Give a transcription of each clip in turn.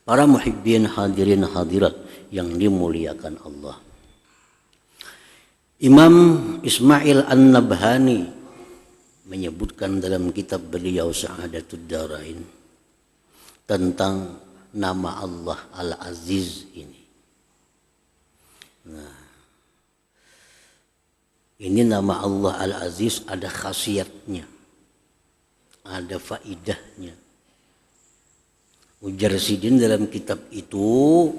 Para muhibbin hadirin hadirat yang dimuliakan Allah. Imam Ismail An-Nabhani menyebutkan dalam kitab beliau Sa'adatud Darain tentang nama Allah Al-Aziz ini. Nah, ini nama Allah Al-Aziz ada khasiatnya, ada faidahnya. Ujar Sidin dalam kitab itu,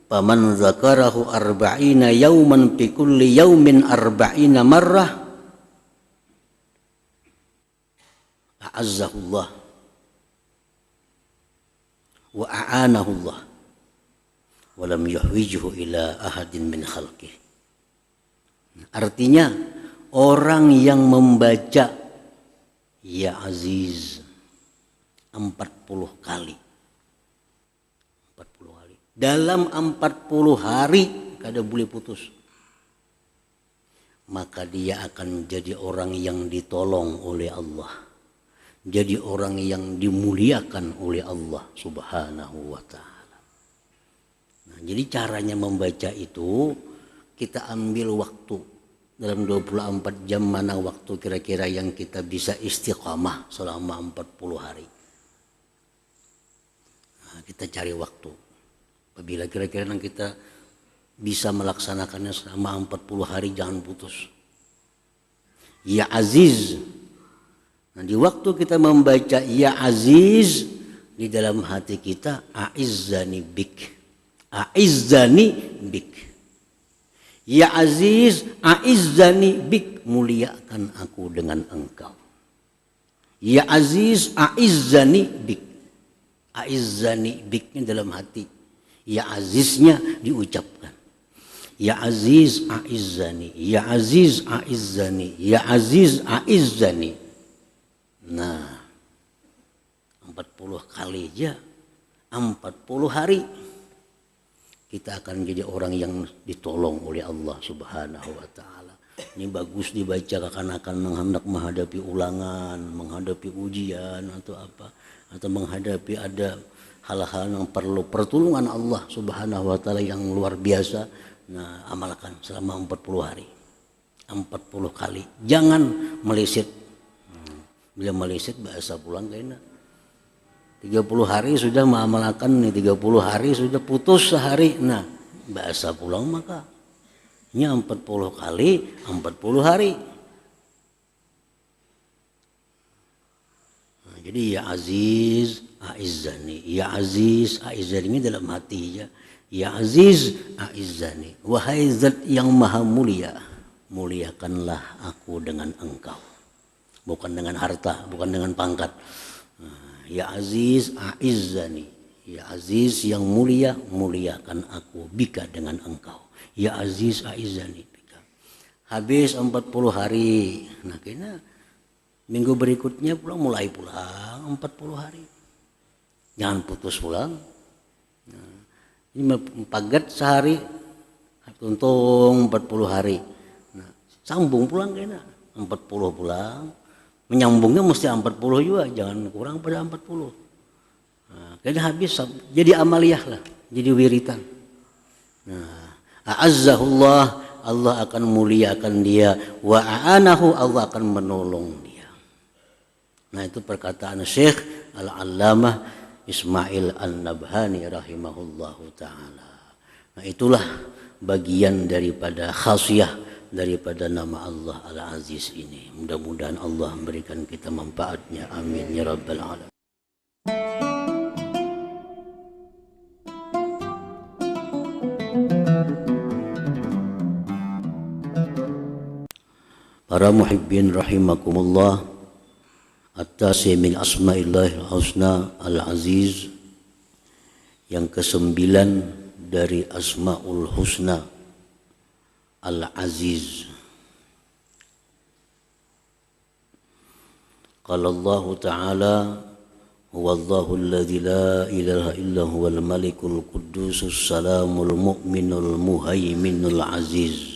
paman zakarahu arba'ina yauman fi kulli yaumin arba'ina marrah a'azzahullah wa a'anahullah wa lam yuhwijhu ila ahadin min khalqih. Artinya orang yang membaca Ya Aziz 40 kali dalam 40 hari kada boleh putus, maka dia akan jadi orang yang ditolong oleh Allah, jadi orang yang dimuliakan oleh Allah Subhanahu wa ta'ala. Nah, jadi caranya membaca itu kita ambil waktu dalam 24 jam, mana waktu kira-kira yang kita bisa istiqamah selama 40 hari. Nah, kita cari waktu. Apabila kira-kira kita bisa melaksanakannya selama 40 hari, jangan putus. Ya Aziz. Nah, di waktu kita membaca Ya Aziz, di dalam hati kita A'izzani bik. A'izzani bik. Ya Aziz, A'izzani bik. Muliakan aku dengan engkau. Ya Aziz, A'izzani bik. A'izzani biknya dalam hati. Ya Aziznya diucapkan. Ya Aziz A'izzani, Ya Aziz A'izzani, Ya Aziz A'izzani. Nah, 40 kali aja, 40 hari kita akan jadi orang yang ditolong oleh Allah Subhanahu wa ta'ala. Ini bagus dibaca kakan-kakan menghendak menghadapi ulangan, menghadapi ujian atau apa, atau menghadapi ada hal-hal yang perlu pertolongan Allah Subhanahu wa ta'ala yang luar biasa. Nah, amalkan selama 40 hari, 40 kali, jangan meleset. Bila meleset bahasa pulang kayaknya 30 hari sudah mengamalkan nih, 30 hari sudah putus sehari. Nah, bahasa pulang maka ini 40 kali 40 hari. Nah, jadi Ya Aziz A'izzani, Ya Aziz A'izzani ini dalam hati ya. Ya Aziz A'izzani, wahai zat yang maha mulia, muliakanlah aku dengan engkau. Bukan dengan harta, bukan dengan pangkat. Ya Aziz A'izzani, Ya Aziz yang mulia, muliakan aku bika dengan engkau. Ya Aziz A'izzani bika. Habis 40 hari. Nah, kena minggu berikutnya mulai pulang 40 hari. Jangan putus pulang. Nah, ini pagat sehari, untung 40 hari. Nah, sambung pulang kena 40 pulang. Menyambungnya mesti 40 juga, jangan kurang pada 40. Nah, kena habis jadi amaliyah lah, jadi wiritan. Nah, a'azzahullah, Allah akan muliakan dia, wa a'anahu, Allah akan menolong dia. Nah, itu perkataan Syekh Al-Allamah Ismail An-Nabhani rahimahullahu ta'ala. Nah, itulah bagian daripada khasiyah daripada nama Allah Al-Aziz ini. Mudah-mudahan Allah memberikan kita manfaatnya. Amin ya rabbal alamin. Para muhibbin rahimakumullah, at-tasi min asma'illahil husna al-aziz, yang ke-9 dari asma'ul husna al-aziz. Qala Allah ta'ala huwallahu alladzi la ilaha illa huwal malikul quddusus salamul mu'minul muhaiminul aziz.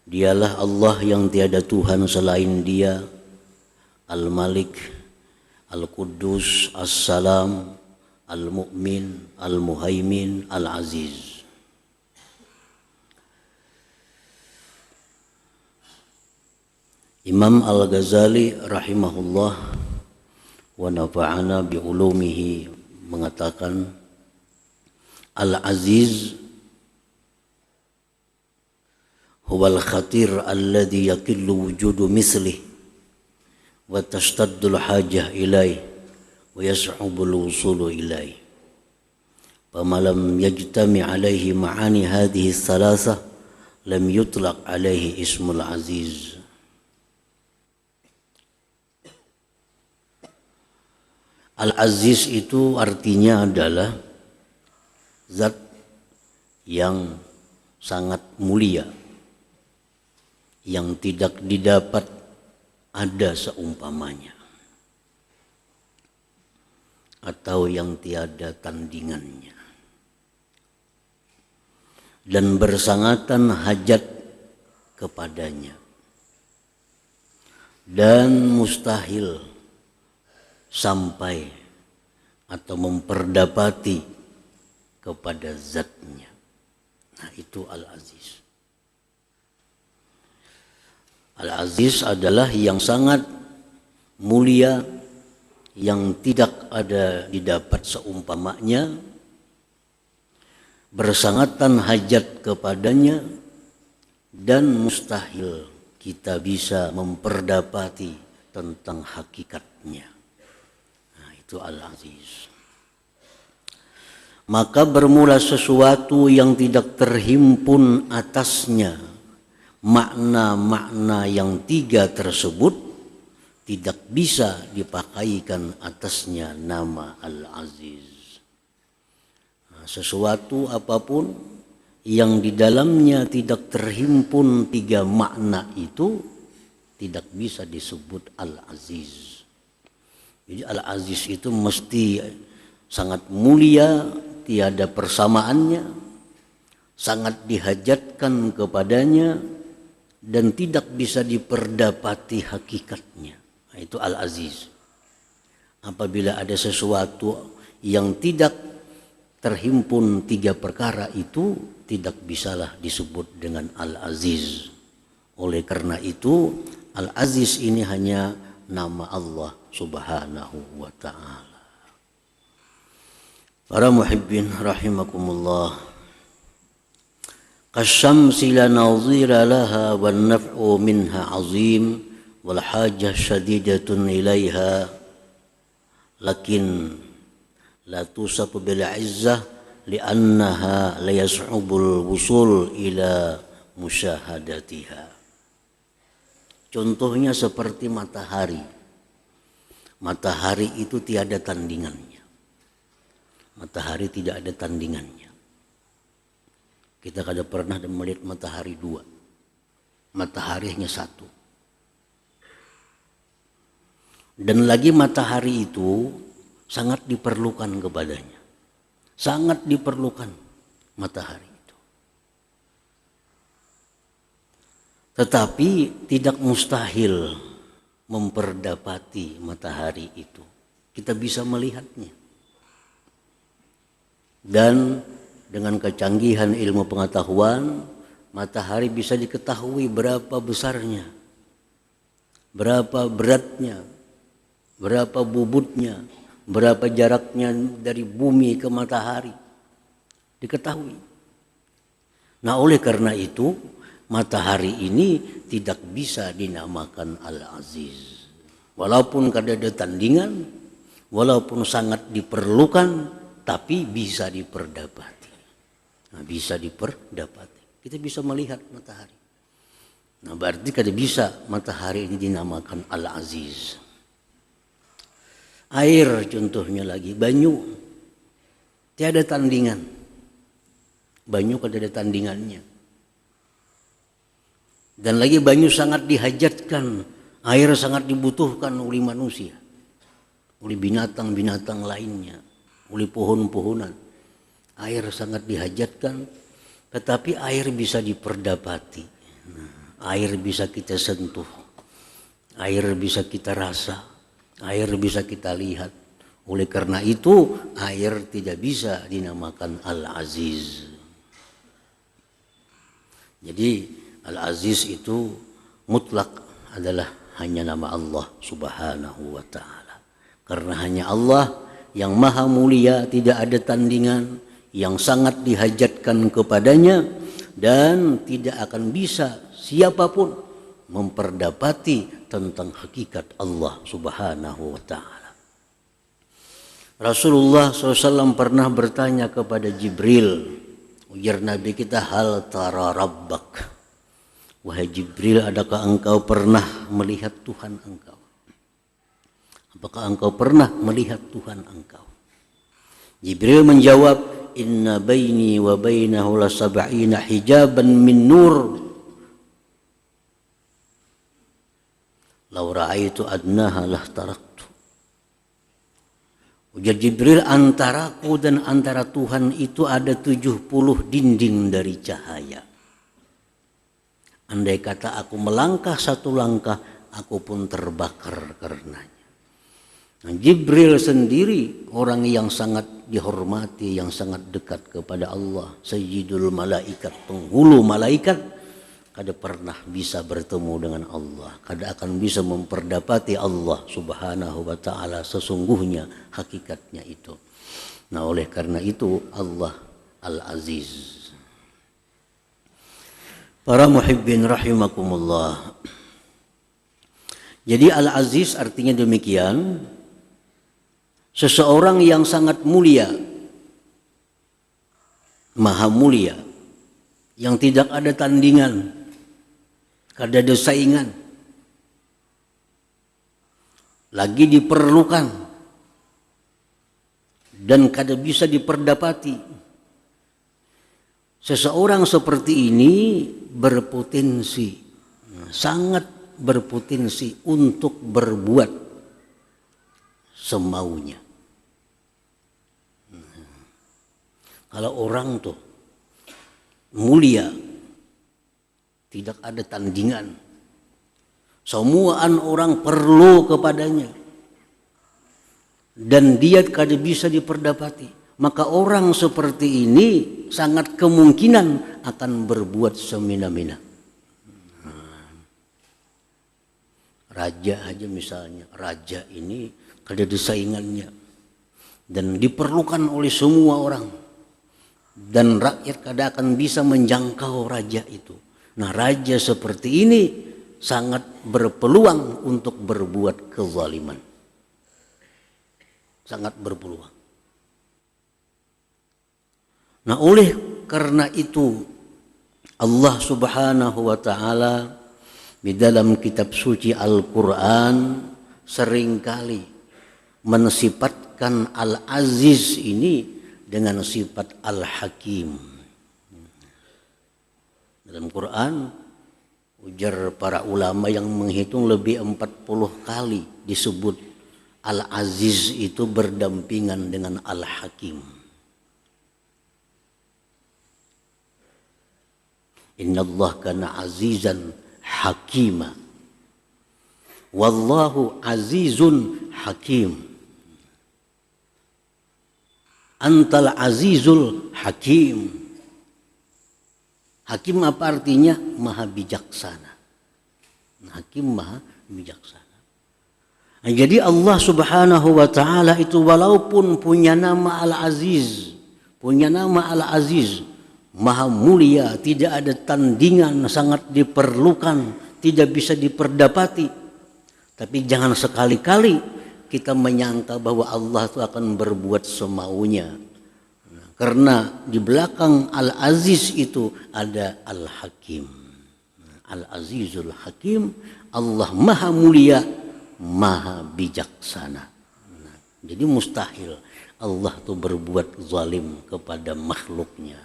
Dialah Allah yang tiada Tuhan selain Dia, Al-Malik, Al-Quddus, As-Salam, Al-Mu'min, Al-Muhaimin, Al-Aziz. Imam Al-Ghazali rahimahullah wa nafa'ana bi ulumihi mengatakan Al-Aziz huwal khatir alladhi yakillu wujudu mislih wa tashtaddu al-hajah ilaih wa yas'ubu al-wusulu ilaih. Fama lam yajtami alaihi ma'ani hadhihi thalatha lam yutlaq alaihi ismul aziz. Al-Aziz itu artinya adalah zat yang sangat mulia, yang tidak didapat ada seumpamanya, atau yang tiada tandingannya, dan bersangatan hajat kepadanya, dan mustahil sampai atau memperdapati kepada zatnya. Nah, itu Al-Aziz. Al-Aziz adalah yang sangat mulia, yang tidak ada didapat seumpamanya, bersangatan hajat kepadanya, dan mustahil kita bisa memperdapati tentang hakikatnya. Itu Al-Aziz. Maka bermula sesuatu yang tidak terhimpun atasnya makna-makna yang tiga tersebut, tidak bisa dipakaikan atasnya nama Al-Aziz. Nah, sesuatu apapun yang di dalamnya tidak terhimpun tiga makna itu tidak bisa disebut Al-Aziz. Jadi Al-Aziz itu mesti sangat mulia, tiada persamaannya, sangat dihajatkan kepadanya, dan tidak bisa diperdapati hakikatnya. Nah, itu Al-Aziz. Apabila ada sesuatu yang tidak terhimpun tiga perkara itu, tidak bisalah disebut dengan Al-Aziz. Oleh karena itu, Al-Aziz ini hanya nama Allah subhanahu wa ta'ala. Para muhibbin rahimakumullah, kasyamsi la nazira laha wan naf'u minha azim wal hajah syadidatun ilaiha lakin la tusafu bil izzah li'annaha la yas'ubul wusul ila musyahadatiha. Contohnya seperti matahari. Matahari itu tiada tandingannya. Matahari tidak ada tandingannya. Kita kada pernah melihat matahari dua. Matahari hanya satu. Dan lagi matahari itu sangat diperlukan kepadanya. Sangat diperlukan matahari. Tetapi tidak mustahil memperdapati matahari itu. Kita bisa melihatnya. Dan dengan kecanggihan ilmu pengetahuan, matahari bisa diketahui berapa besarnya, berapa beratnya, berapa bobotnya, berapa jaraknya dari bumi ke matahari. Diketahui. Nah, oleh karena itu, matahari ini tidak bisa dinamakan Al-Aziz. Walaupun kada ada tandingan, walaupun sangat diperlukan, tapi bisa diperdapati. Nah, bisa diperdapati. Kita bisa melihat matahari. Nah, berarti kada bisa matahari ini dinamakan Al-Aziz. Air contohnya lagi, banyu. Tiada tandingan. Banyu kada ada tandingannya. Dan lagi banyu sangat dihajatkan, air sangat dibutuhkan oleh manusia, oleh binatang-binatang lainnya, oleh pohon-pohonan. Air sangat dihajatkan, tetapi air bisa diperdapati. Air bisa kita sentuh, air bisa kita rasa, air bisa kita lihat. Oleh karena itu air tidak bisa dinamakan Al-Aziz. Jadi Al-Aziz itu mutlak adalah hanya nama Allah Subhanahu wa ta'ala. Karena hanya Allah yang maha mulia, tidak ada tandingan, yang sangat dihajatkan kepadanya, dan tidak akan bisa siapapun memperdapati tentang hakikat Allah Subhanahu wa ta'ala. Rasulullah SAW pernah bertanya kepada Jibril, ujar Nabi kita, hal tara rabbak, wahai Jibril, adakah engkau pernah melihat Tuhan engkau? Apakah engkau pernah melihat Tuhan engkau? Jibril menjawab, inna baini wa bainahu la sab'ina hijaban min nur, law ra'aitu adnaha lah taraktu. Ujar Jibril, antaraku dan antara Tuhan itu ada 70 dinding dari cahaya. Andai kata aku melangkah satu langkah, aku pun terbakar karenanya. Nah, Jibril sendiri orang yang sangat dihormati, yang sangat dekat kepada Allah, Sayyidul Malaikat, penghulu malaikat, kada pernah bisa bertemu dengan Allah, kada akan bisa memperdapati Allah Subhanahu wa ta'ala sesungguhnya hakikatnya itu. Nah, oleh karena itu Allah Al-Aziz. Para muhibbin rahimakumullah. Jadi Al-Aziz artinya demikian, seseorang yang sangat mulia, maha mulia, yang tidak ada tandingan, kada ada saingan, lagi diperlukan dan kada bisa diperdapati. Seseorang seperti ini berpotensi, sangat berpotensi untuk berbuat semaunya. Kalau orang tuh mulia, tidak ada tandingan, semuaan orang perlu kepadanya, dan dia kada bisa diperdapati, maka orang seperti ini sangat kemungkinan akan berbuat semena-mena. Raja aja misalnya, raja ini kada ada saingannya dan diperlukan oleh semua orang, dan rakyat kada akan bisa menjangkau raja itu. Nah, raja seperti ini sangat berpeluang untuk berbuat kezaliman. Sangat berpeluang. Nah, oleh karena itu Allah Subhanahu wa ta'ala di dalam kitab suci Al-Quran seringkali mensifatkan Al-Aziz ini dengan sifat Al-Hakim. Dalam Quran, ujar para ulama yang menghitung lebih 40 kali disebut Al-Aziz itu berdampingan dengan Al-Hakim. Inna Allah kana azizan hakima. Wallahu azizun hakim. Antal azizul hakim. Hakim apa artinya? Maha bijaksana. Hakim maha bijaksana. Nah, jadi Allah Subhanahu wa ta'ala itu walaupun punya nama Al-Aziz, punya nama Al-Aziz, maha mulia, tidak ada tandingan, sangat diperlukan, tidak bisa diperdapati. Tapi jangan sekali-kali kita menyangka bahwa Allah itu akan berbuat semaunya. Karena di belakang Al-Aziz itu ada Al-Hakim. Al-Azizul Hakim, Allah maha mulia, maha bijaksana. Jadi mustahil Allah itu berbuat zalim kepada makhluknya.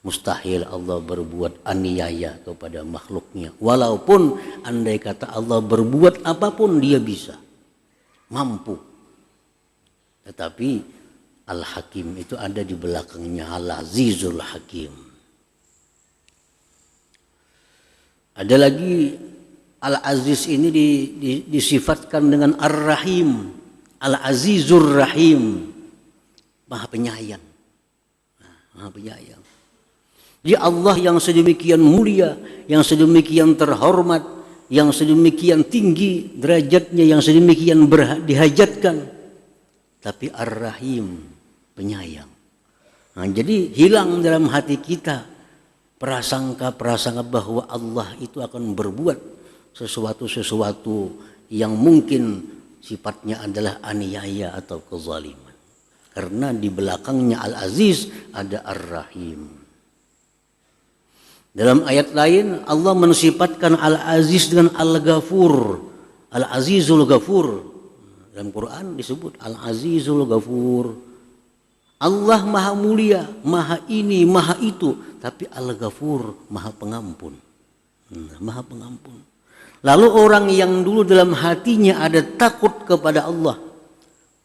Mustahil Allah berbuat aniaya kepada makhluknya. Walaupun andai kata Allah berbuat apapun, dia bisa, mampu. Tetapi Al-Hakim itu ada di belakangnya Al-Azizul Hakim. Ada lagi Al-Aziz ini disifatkan dengan Ar-Rahim. Al-Azizur Rahim, Maha Penyayang. Maha Penyayang. Jadi Allah yang sedemikian mulia, yang sedemikian terhormat, yang sedemikian tinggi derajatnya, yang sedemikian dihajatkan, tapi Ar-Rahim, penyayang. Nah, jadi hilang dalam hati kita prasangka-prasangka bahwa Allah itu akan berbuat sesuatu yang mungkin sifatnya adalah aniaya atau kezaliman. Karena di belakangnya Al-Aziz ada Ar-Rahim. Dalam ayat lain Allah mensifatkan Al-Aziz dengan Al-Ghafur, Al-Azizul Ghafur. Dalam Quran disebut Al-Azizul Ghafur. Allah Maha Mulia, Maha ini, Maha itu, tapi Al-Ghafur, Maha Pengampun. Maha Pengampun. Lalu orang yang dulu dalam hatinya ada takut kepada Allah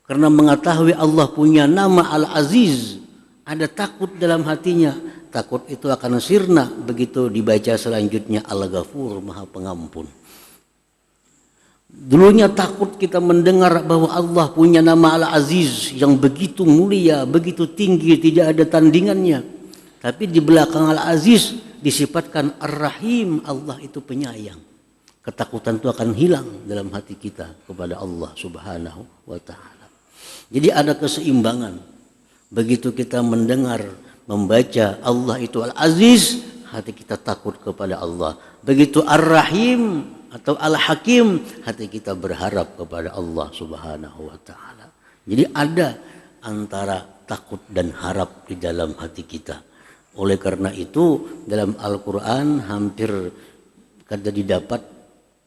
karena mengetahui Allah punya nama Al-Aziz, ada takut dalam hatinya. Takut itu akan sirna begitu dibaca selanjutnya Al-Ghafur, Maha Pengampun. Dulunya takut kita mendengar bahwa Allah punya nama Al-Aziz yang begitu mulia, begitu tinggi, tidak ada tandingannya. Tapi di belakang Al-Aziz disifatkan Ar-Rahim, Allah itu penyayang. Ketakutan itu akan hilang dalam hati kita kepada Allah Subhanahu wa Ta'ala. Jadi ada keseimbangan. Begitu kita mendengar, membaca Allah itu Al-Aziz, hati kita takut kepada Allah. Begitu Ar-Rahim atau Al-Hakim, hati kita berharap kepada Allah Subhanahu wa Ta'ala. Jadi ada antara takut dan harap di dalam hati kita. Oleh karena itu dalam Al-Quran hampir kada didapat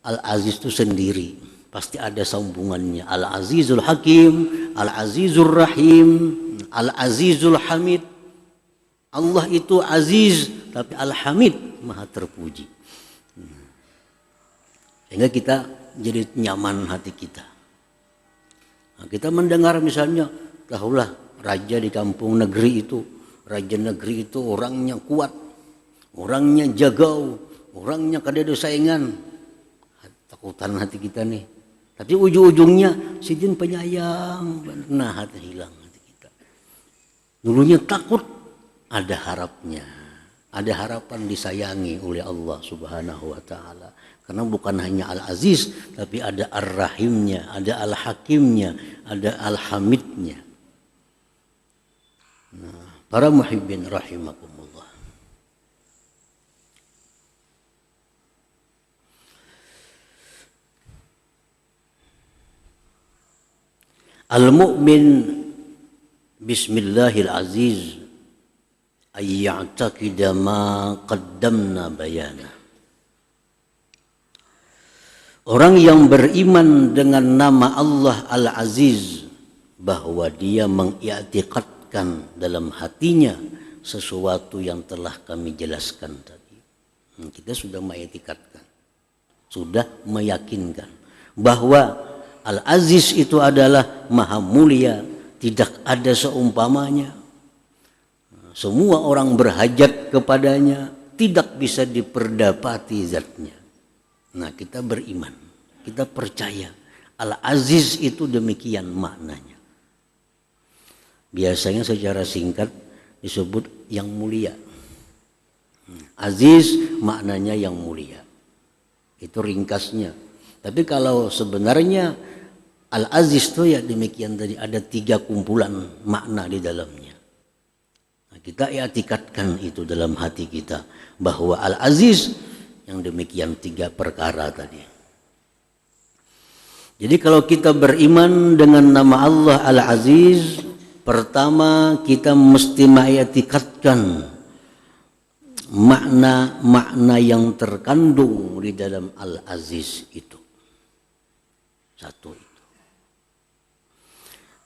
Al-Aziz itu sendiri, pasti ada sambungannya. Al-Azizul Hakim, Al-Azizul Rahim, Al-Azizul Hamid. Allah itu Aziz, tapi Al-Hamid, Maha terpuji. Sehingga kita jadi nyaman hati kita. Nah, kita mendengar misalnya, tahulah raja di kampung negeri itu, raja negeri itu orangnya kuat, orangnya jagau, orangnya kada ada saingan. Takutan hati kita nih. Tapi ujung-ujungnya sidin penyayang, nah hati hilang hati kita. Dulunya takut, ada harapnya, ada harapan disayangi oleh Allah Subhanahu wa Ta'ala. Karena bukan hanya Al-Aziz, tapi ada Ar-Rahimnya, ada Al-Hakimnya, ada Al-Hamidnya. Nah, para muhibbin rahimakumullah. Al-mu'min bismillahil aziz ayya'taqida ma qaddamna bayana. Orang yang beriman dengan nama Allah Al-Aziz, bahwa dia mengiktikadkan dalam hatinya sesuatu yang telah kami jelaskan tadi. Kita sudah mengiktikadkan, sudah meyakinkan bahwa Al-Aziz itu adalah Maha Mulia, tidak ada seumpamanya. Semua orang berhajat kepadanya, tidak bisa diperdapati zatnya. Nah, kita beriman, kita percaya Al-Aziz itu demikian maknanya. Biasanya secara singkat disebut yang mulia. Aziz maknanya yang mulia. Itu ringkasnya. Tapi kalau sebenarnya Al-Aziz itu ya demikian tadi, ada 3 kumpulan makna di dalamnya. Nah, kita i'tikadkan itu dalam hati kita bahwa Al-Aziz yang demikian 3 perkara tadi. Jadi kalau kita beriman dengan nama Allah Al-Aziz, pertama kita mesti mengiktikadkan makna-makna yang terkandung di dalam Al-Aziz itu. Satu itu.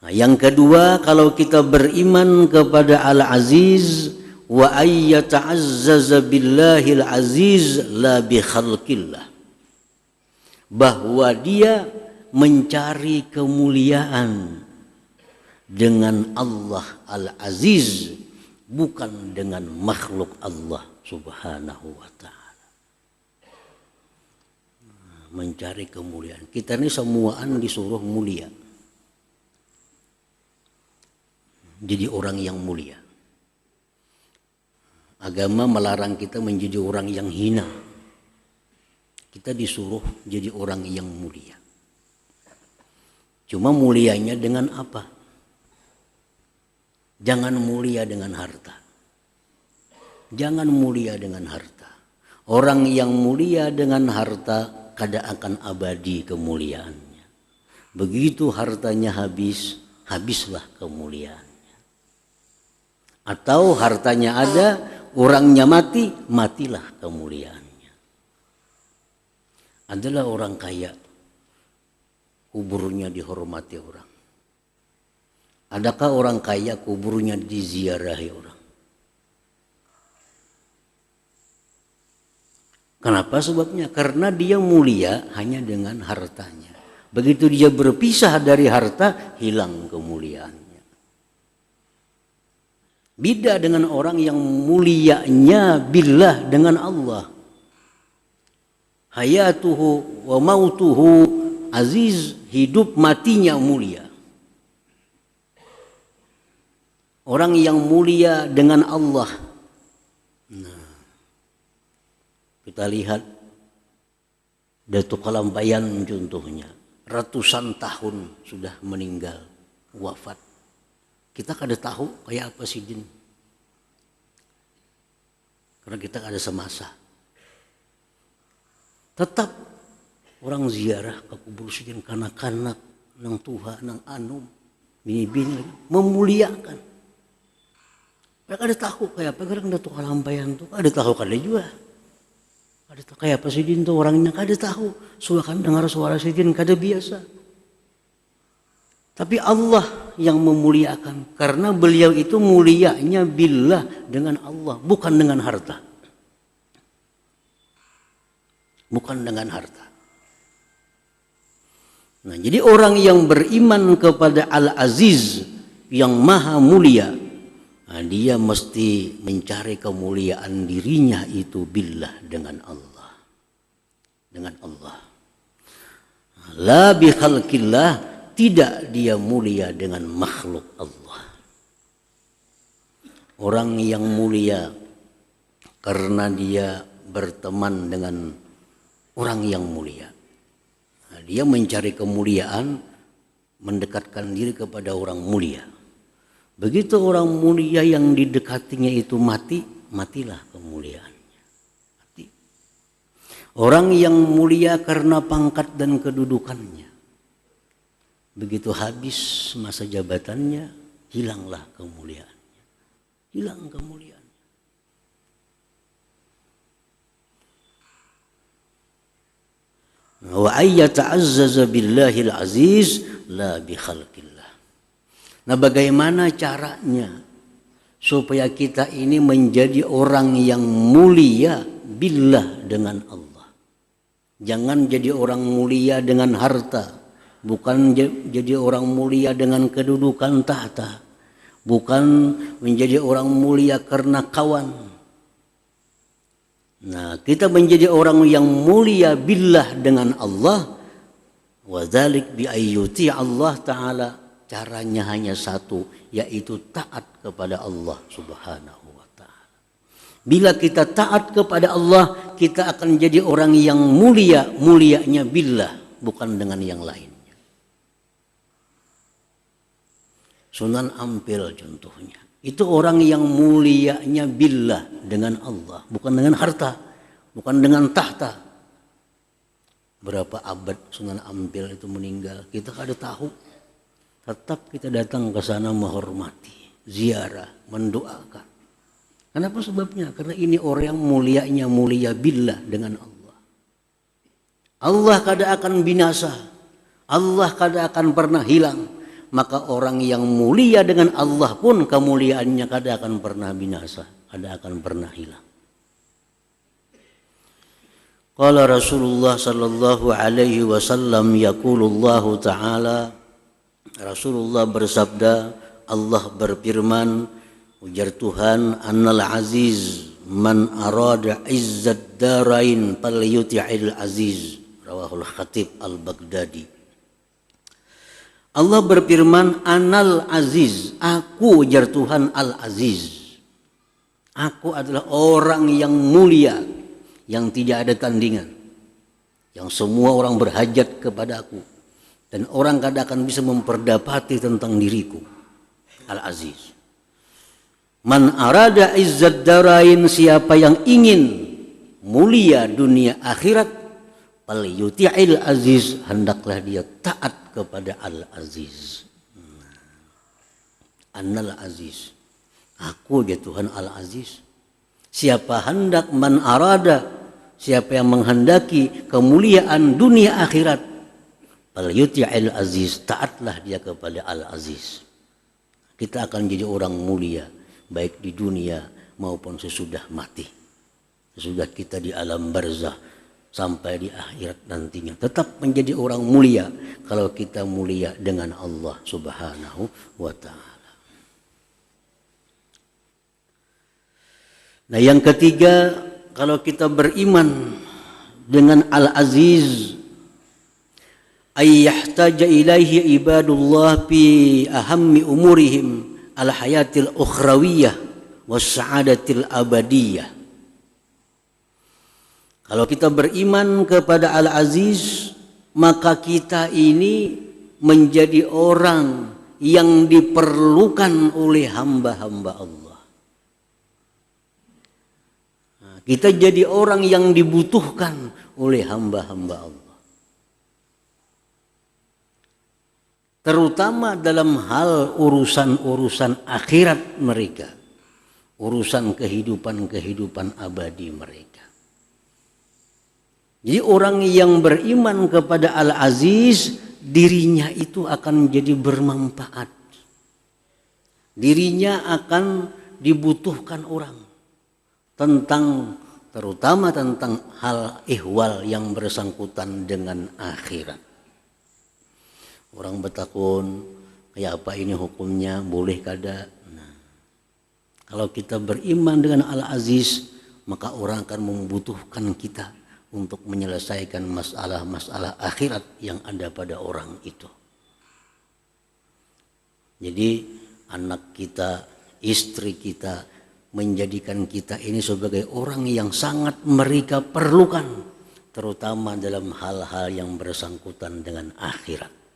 Nah, yang kedua, kalau kita beriman kepada Al-Aziz, wa ayyata'azzaza billahil aziz la bi khalqillah, bahwa dia mencari kemuliaan dengan Allah Al-Aziz, bukan dengan makhluk Allah Subhanahu wa Ta'ala. Mencari kemuliaan. Kita ini semuaan disuruh mulia. jadi orang yang mulia. Agama melarang kita menjadi orang yang hina. Kita disuruh jadi orang yang mulia. Cuma mulianya dengan apa? Jangan mulia dengan harta. Jangan mulia dengan harta. Orang yang mulia dengan harta kada akan abadi kemuliaannya. Begitu hartanya habis, habislah kemuliaannya. Atau hartanya ada, orangnya mati, matilah kemuliaannya. Adalah orang kaya, kuburnya dihormati orang. Adakah orang kaya kuburnya diziarahi orang? Kenapa sebabnya? Karena dia mulia hanya dengan hartanya. Begitu dia berpisah dari harta, hilang kemuliaannya. Beda dengan orang yang mulianya billah dengan Allah. Hayatuhu wa mautuhu aziz, hidup matinya mulia. Orang yang mulia dengan Allah. Nah, kita lihat Datuk Kalampayan contohnya. Ratusan tahun sudah meninggal, wafat. Kita kada tahu kayak apa sih Din. Karena kita kada semasa. Tetap orang ziarah ke kubur sidin kanak-kanak, nang tuha, nang anum, bini-bini memuliakan. Mereka ada tahu kayak apa gerang Datuk Kalampayan tuh, ada tahu kada juga. Ada tahu kayak apa sidin tuh orangnya kada tahu. Suakan dengar suara sidin kada biasa. Tapi Allah yang memuliakan karena beliau itu mulianya billah dengan Allah, bukan dengan harta. Bukan dengan harta. Nah, jadi orang yang beriman kepada Al-Aziz yang maha mulia, nah, dia mesti mencari kemuliaan dirinya itu billah dengan Allah. Dengan Allah. La bi khalqillah, tidak dia mulia dengan makhluk Allah. Orang yang mulia karena dia berteman dengan orang yang mulia. Nah, dia mencari kemuliaan, mendekatkan diri kepada orang mulia. Begitu orang mulia yang didekatinya itu mati, matilah kemuliaannya. Mati. Orang yang mulia karena pangkat dan kedudukannya. Begitu habis masa jabatannya, hilanglah kemuliaannya. Hilang kemuliaan. Wa ayyata'azzaza billahil aziz la bi khalqillah. Nah, bagaimana caranya supaya kita ini menjadi orang yang mulia billah dengan Allah? Jangan jadi orang mulia dengan harta, bukan jadi orang mulia dengan kedudukan tahta, bukan menjadi orang mulia karena kawan. Nah, kita menjadi orang yang mulia billah dengan Allah. Wa dzalik bi ayyuti Allah Ta'ala. Caranya hanya satu, yaitu taat kepada Allah Subhanahu wa Ta'ala. Bila kita taat kepada Allah, kita akan jadi orang yang mulia, mulianya billah, bukan dengan yang lainnya. Sunan Ampel contohnya. Itu orang yang mulianya billah dengan Allah, bukan dengan harta, bukan dengan tahta. Berapa abad Sunan Ampel itu meninggal, kita kada tahu. Tetap kita datang ke sana menghormati, ziarah, mendoakan. Kenapa sebabnya? Karena ini orang yang mulianya mulia billah dengan Allah. Allah kada akan binasa, Allah kada akan pernah hilang. Maka orang yang mulia dengan Allah pun kemuliaannya kada akan pernah binasa, kada akan pernah hilang. Qala Rasulullah sallallahu alaihi wasallam, yaqulullahu ta'ala, Rasulullah bersabda, Allah berfirman, ujar Tuhan, annal aziz man arada izzad darain falyuti'il aziz, rawahul Khatib al-Baghdadi. Allah berfirman, Anal Aziz, aku ujar Tuhan Al-Aziz. Aku adalah orang yang mulia, yang tidak ada tandingan, yang semua orang berhajat kepada aku, dan orang kadang akan bisa memperdapati tentang diriku. Al-Aziz. Man arada izzad darain, siapa yang ingin mulia dunia akhirat, fal yuti'il aziz, hendaklah dia taat kepada Al-Aziz. Annal Aziz, aku ya Tuhan Al-Aziz. Siapa hendak, man arada, siapa yang menghendaki kemuliaan dunia akhirat, fal yuti'il aziz, taatlah dia kepada Al-Aziz. Kita akan jadi orang mulia baik di dunia maupun sesudah mati. Sesudah kita di alam barzah sampai di akhirat nantinya tetap menjadi orang mulia kalau kita mulia dengan Allah Subhanahu wa ta'ala. Nah, yang ketiga, kalau kita beriman dengan Al-Aziz, ayyahtaja ilaihi ibadullah fi ahammi umurihim al-hayatil ukhrawiyah was sa'adatil abadiyah. Kalau kita beriman kepada Al-Aziz, maka kita ini menjadi orang yang diperlukan oleh hamba-hamba Allah. Nah, kita jadi orang yang dibutuhkan oleh hamba-hamba Allah. Terutama dalam hal urusan-urusan akhirat mereka, urusan kehidupan-kehidupan abadi mereka. Jadi orang yang beriman kepada Al-Aziz, dirinya itu akan menjadi bermanfaat. Dirinya akan dibutuhkan orang terutama tentang hal ihwal yang bersangkutan dengan akhirat. Orang bertakun, kayak apa ini hukumnya, boleh kada? Nah, kalau kita beriman dengan Al-Aziz, maka orang akan membutuhkan kita untuk menyelesaikan masalah-masalah akhirat yang ada pada orang itu. Jadi anak kita, istri kita, menjadikan kita ini sebagai orang yang sangat mereka perlukan, terutama dalam hal-hal yang bersangkutan dengan akhirat.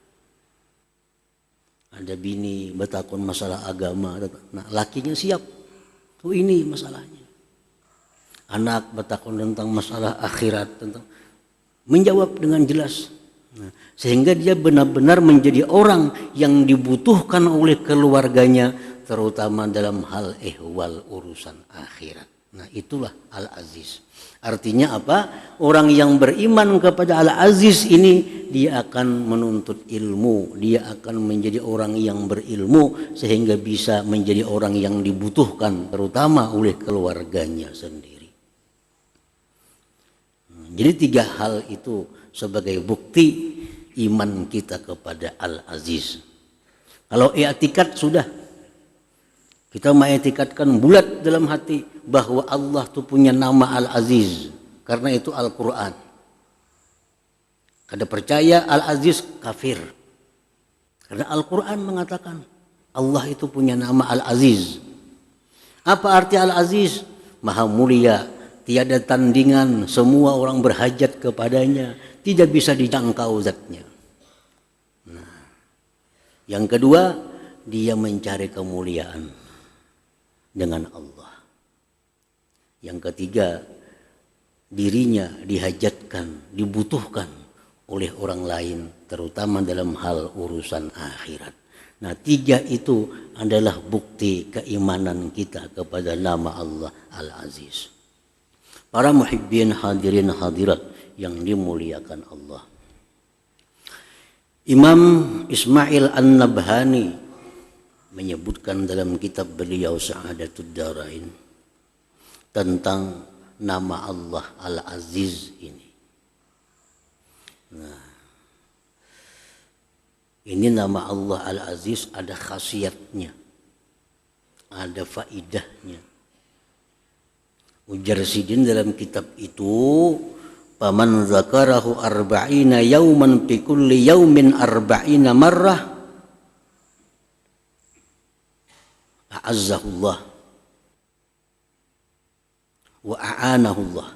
Ada bini bertakun masalah agama, nah lakinya siap, tuh ini masalahnya. Anak bertakun tentang masalah akhirat, tentang menjawab dengan jelas. Nah, sehingga dia benar-benar menjadi orang yang dibutuhkan oleh keluarganya, terutama dalam hal ihwal urusan akhirat. Nah, itulah Al-Aziz. Artinya apa? Orang yang beriman kepada Al-Aziz ini, dia akan menuntut ilmu, dia akan menjadi orang yang berilmu sehingga bisa menjadi orang yang dibutuhkan terutama oleh keluarganya sendiri. Jadi 3 hal itu sebagai bukti iman kita kepada Al-Aziz. Kalau i'tikad sudah, kita mengiktikadkan bulat dalam hati bahwa Allah itu punya nama Al-Aziz, karena itu Al-Quran. Kada percaya Al-Aziz kafir, karena Al-Quran mengatakan Allah itu punya nama Al-Aziz. Apa arti Al-Aziz? Maha mulia, tiada tandingan, semua orang berhajat kepadanya, tidak bisa dijangkau zatnya. Nah, yang kedua, dia mencari kemuliaan dengan Allah. Yang ketiga, dirinya dihajatkan, dibutuhkan oleh orang lain, terutama dalam hal urusan akhirat. Nah, 3 itu adalah bukti keimanan kita kepada nama Allah Al-Aziz. Para muhibbin hadirin hadirat yang dimuliakan Allah. Imam Ismail An-Nabhani menyebutkan dalam kitab beliau Sa'adatud Darain tentang nama Allah Al-Aziz ini. Nah, ini nama Allah Al-Aziz ada khasiatnya, ada faidahnya. Ujar Sidin dalam kitab itu, paman zakarahu arba'ina yauman fi kulli yaumin arba'ina marrah a'azzahullah wa a'anahullah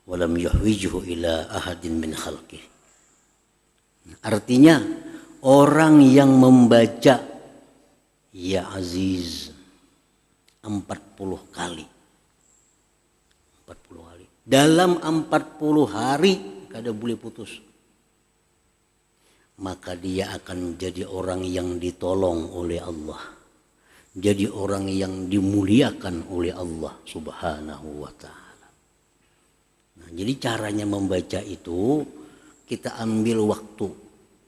wa lam yuhwijhu ila ahadin min khalqih. Artinya orang yang membaca ya aziz 40 kali. 40 hari. Dalam 40 hari kada boleh putus. Maka dia akan menjadi orang yang ditolong oleh Allah. Jadi orang yang dimuliakan oleh Allah Subhanahu wa ta'ala. Nah, jadi caranya membaca itu kita ambil waktu.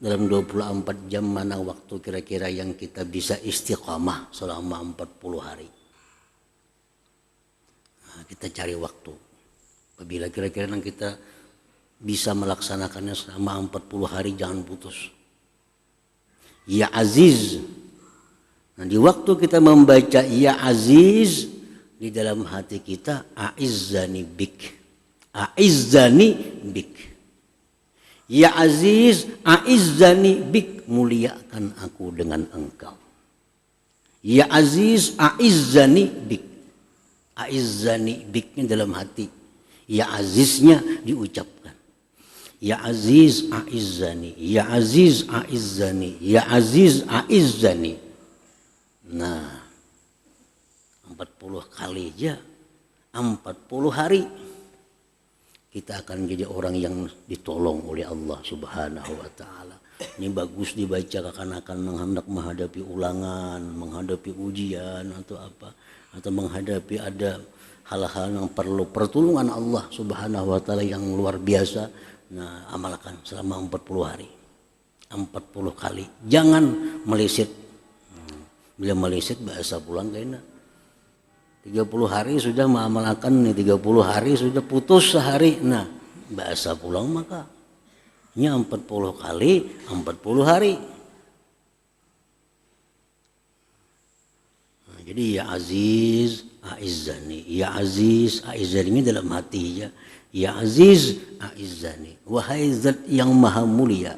Dalam 24 jam mana waktu kira-kira yang kita bisa istiqamah selama 40 hari. Kita cari waktu. Apabila kira-kira kita bisa melaksanakannya selama 40 hari, jangan putus. Ya Aziz. Nah, di waktu kita membaca Ya Aziz, di dalam hati kita A'izzani bik. A'izzani bik. Ya Aziz, A'izzani bik. Muliakan aku dengan engkau. Ya Aziz, A'izzani bik. A'izzani biknya dalam hati. Ya Aziznya diucapkan. Ya Aziz A'izzani. Ya Aziz A'izzani. Ya Aziz A'izzani. Nah, 40 kali aja 40 hari kita akan jadi orang yang ditolong oleh Allah Subhanahu wa ta'ala. Ini bagus dibaca akan menghendak menghadapi ulangan, menghadapi ujian atau apa, atau menghadapi ada hal-hal yang perlu pertolongan Allah Subhanahu wa ta'ala yang luar biasa. Nah, amalkan selama 40 hari. 40 kali. Jangan meleset. Bila meleset bahasa pulang kayaknya. 30 hari sudah mengamalkan nih, 30 hari sudah putus sehari. Nah, bahasa pulang maka ini 40 kali 40 hari. Nah, jadi ya Aziz A'izzani. Ya Aziz A'izzani ini dalam hati ya. Ya Aziz A'izzani. Wahai zat yang maha mulia,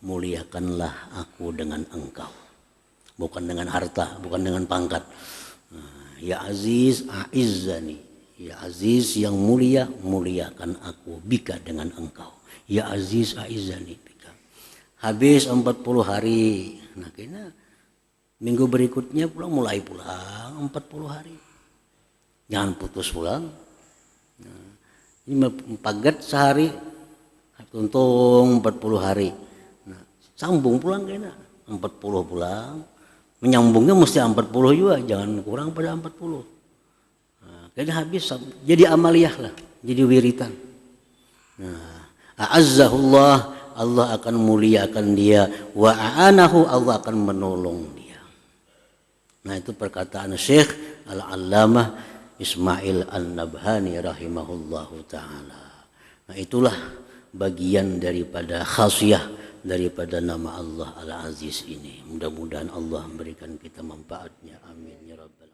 muliakanlah aku dengan engkau. Bukan dengan harta, bukan dengan pangkat. Ya Aziz A'izzani. Ya Aziz yang mulia, muliakan aku bika dengan engkau. Ya Aziz A'izzani bika. Habis 40 hari. Nah, kena minggu berikutnya pulang, mulai pulang 40 hari. Jangan putus pulang. Nah, ini pagat sehari, untung 40 hari. Nah, sambung pulang kena 40 pulang. Menyambungnya mesti 40 juga, jangan kurang pada 40. Nah, kayaknya habis, jadi amaliyah lah, jadi wiritan. Nah, a'azzahullah, Allah akan muliakan dia, wa a'anahu, Allah akan menolong dia. Nah, itu perkataan Syekh Al-Allamah Ismail An-Nabhani rahimahullahu ta'ala. Nah, itulah bagian daripada khasiyah daripada nama Allah Al-Aziz ini. Mudah-mudahan Allah memberikan kita manfaatnya. Amin ya rabbal